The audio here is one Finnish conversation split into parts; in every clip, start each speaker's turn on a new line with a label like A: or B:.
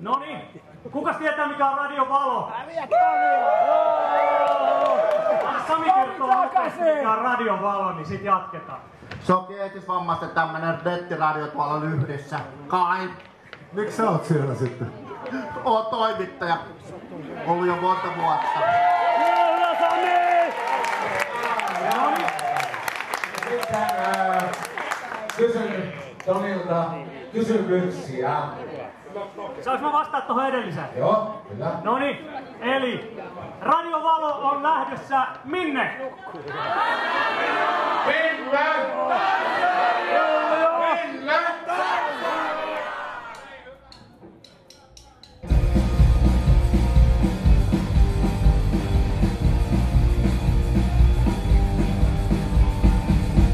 A: Noniin, kukas tietää mikä on Radio Valo? Sami kertoo nopeasti mikä on Radio Valo, niin sit jatketaan.
B: Se on kehitysvammaisten tämmönen nettiradio tuolla Lyhdyssä. Kai.
C: Miksi sä oot siellä sitten?
B: Oon toimittaja. Ollut jo monta vuotta.
A: Kyllä, Sami!
C: Sitten kysyn Tomilta kysymyksiä.
A: Saanko mä vastaa tohon edelliseen?
C: Joo, kyllä.
A: Noniin, eli Radio Valo on lähdössä minne?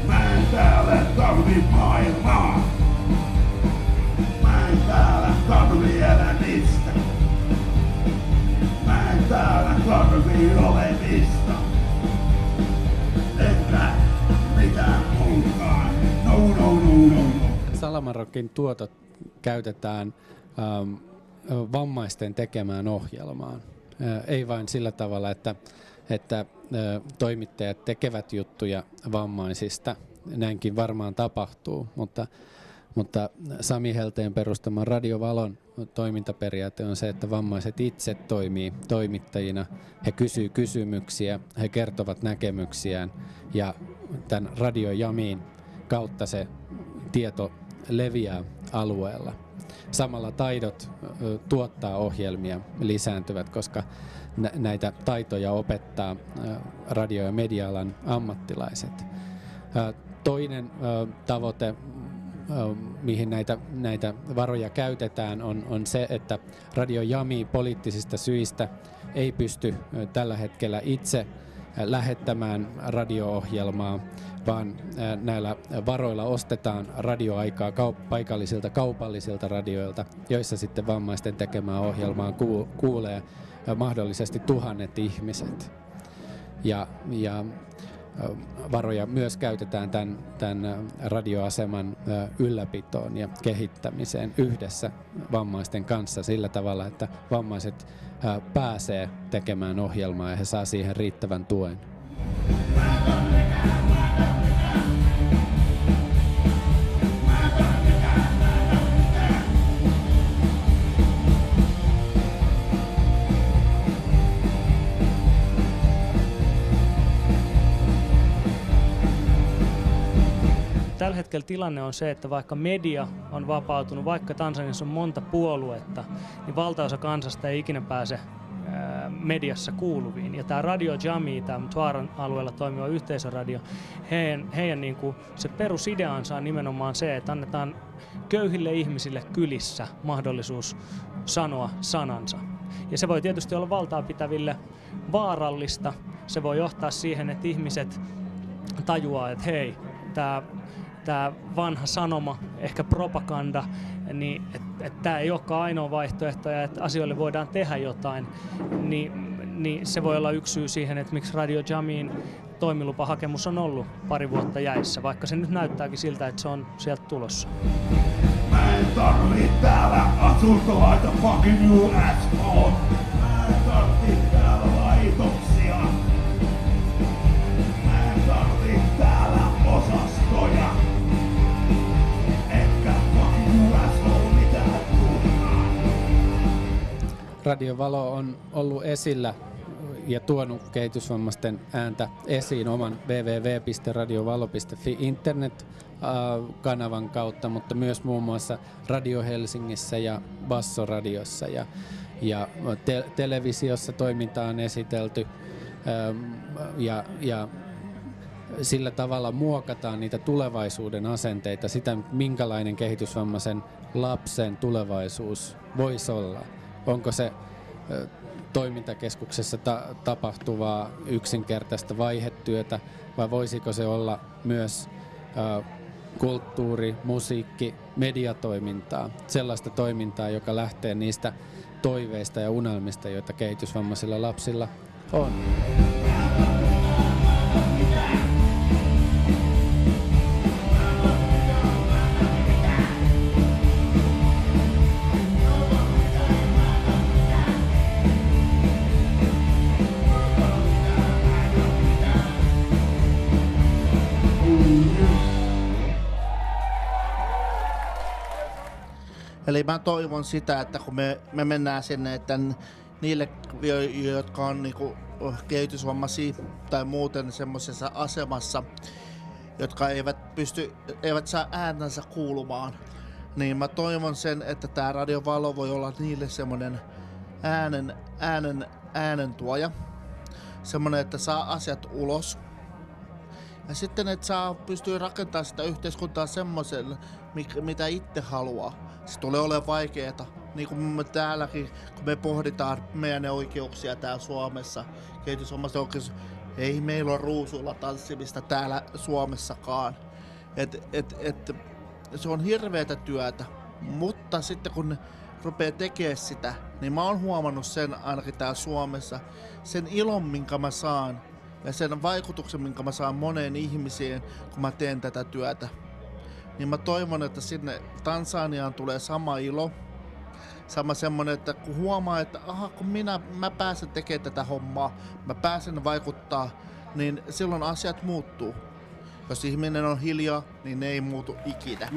D: Mä en täällä tarvi maailmaa. Mä en täällä tarvi elämistä. Mä en täällä tarvi olemista. Enkä mitään muutaan. No.
E: Salamanrockin tuotot käytetään vammaisten tekemään ohjelmaan. Ei vain sillä tavalla, että toimittajat tekevät juttuja vammaisista. Näinkin varmaan tapahtuu, mutta Sami Helteen perustama Radio Valon toimintaperiaate on se, että vammaiset itse toimii toimittajina. He kysyy kysymyksiä, he kertovat näkemyksiään ja tämän Radio Jamin kautta se tieto leviää alueella. Samalla taidot tuottaa ohjelmia lisääntyvät, koska näitä taitoja opettaa radio- ja media-alan ammattilaiset. Toinen tavoite, mihin näitä varoja käytetään, on se, että Radio Jami poliittisista syistä ei pysty tällä hetkellä itse lähettämään radio-ohjelmaa, vaan näillä varoilla ostetaan radioaikaa paikallisilta kaupallisilta radioilta, joissa sitten vammaisten tekemää ohjelmaa kuulee mahdollisesti 1000 ihmiset. Ja varoja myös käytetään tämän radioaseman ylläpitoon ja kehittämiseen yhdessä vammaisten kanssa sillä tavalla, että vammaiset pääsee tekemään ohjelmaa ja he saa siihen riittävän tuen.
A: Tällä hetkellä tilanne on se, että vaikka media on vapautunut, vaikka Tansaniassa on monta puoluetta, niin valtaosa kansasta ei ikinä pääse mediassa kuuluviin. Ja tämä Radio Jami, tämä Mtwaran alueella toimiva yhteisöradio, heidän niin kuin, se perusideansa on nimenomaan se, että annetaan köyhille ihmisille kylissä mahdollisuus sanoa sanansa. Ja se voi tietysti olla valtaa pitäville vaarallista. Se voi johtaa siihen, että ihmiset tajuaa, että hei, tämä vanha sanoma, ehkä propaganda, niin että tämä ei olekaan ainoa vaihtoehto ja että asioille voidaan tehdä jotain, niin se voi olla yksi syy siihen, että miksi Radio Jamin toimilupahakemus on ollut pari vuotta jäissä, vaikka se nyt näyttääkin siltä, että se on sieltä tulossa.
D: Mä en tarvii täällä asuntoa, fucking you asshole. Mä en tarvii täällä laitoksia. Mä en tarvii täällä osastoja. Enkä fucking you asshole mitään turhaa.
E: Radio Valo on ollut esillä ja tuonut kehitysvammaisten ääntä esiin oman www.radiovalo.fi internet-kanavan kautta, mutta myös muun muassa Radio Helsingissä ja Basso-radiossa ja televisiossa toimintaa on esitelty ja sillä tavalla muokataan niitä tulevaisuuden asenteita, sitä minkälainen kehitysvammaisen lapsen tulevaisuus voisi olla. Onko se toimintakeskuksessa tapahtuvaa yksinkertaista vaihetyötä vai voisiko se olla myös kulttuuri, musiikki, mediatoimintaa, sellaista toimintaa, joka lähtee niistä toiveista ja unelmista, joita kehitysvammaisilla lapsilla on.
B: Eli mä toivon sitä, että kun me mennään sinne, että niille, jotka on niinku kehitysvammaisia tai muuten semmoisessa asemassa, jotka eivät saa ääntänsä kuulumaan, niin mä toivon sen, että tää Radio Valo voi olla niille semmoinen äänen tuoja. Semmoinen, että saa asiat ulos. Ja sitten, että pystyy rakentamaan sitä yhteiskuntaa semmoisen, mitä itse haluaa. Se tulee olemaan vaikeeta. Niin kuin me täälläkin, kun me pohditaan meidän oikeuksia täällä Suomessa, kehitysvammaisten oikeus, ei meillä ole ruusuilla tanssimista täällä Suomessakaan. Se on hirveätä työtä, mutta sitten kun rupeaa tekemään sitä, niin mä oon huomannut sen ainakin täällä Suomessa, sen ilon, minkä mä saan ja sen vaikutuksen, minkä mä saan moneen ihmiseen, kun mä teen tätä työtä. Niin mä toivon, että sinne Tansaniaan tulee sama ilo, sama semmonen, että kun huomaa, että kun mä pääsen tekemään tätä hommaa, mä pääsen vaikuttaa, niin silloin asiat muuttuu. Jos ihminen on hiljaa, niin ne ei muutu ikinä.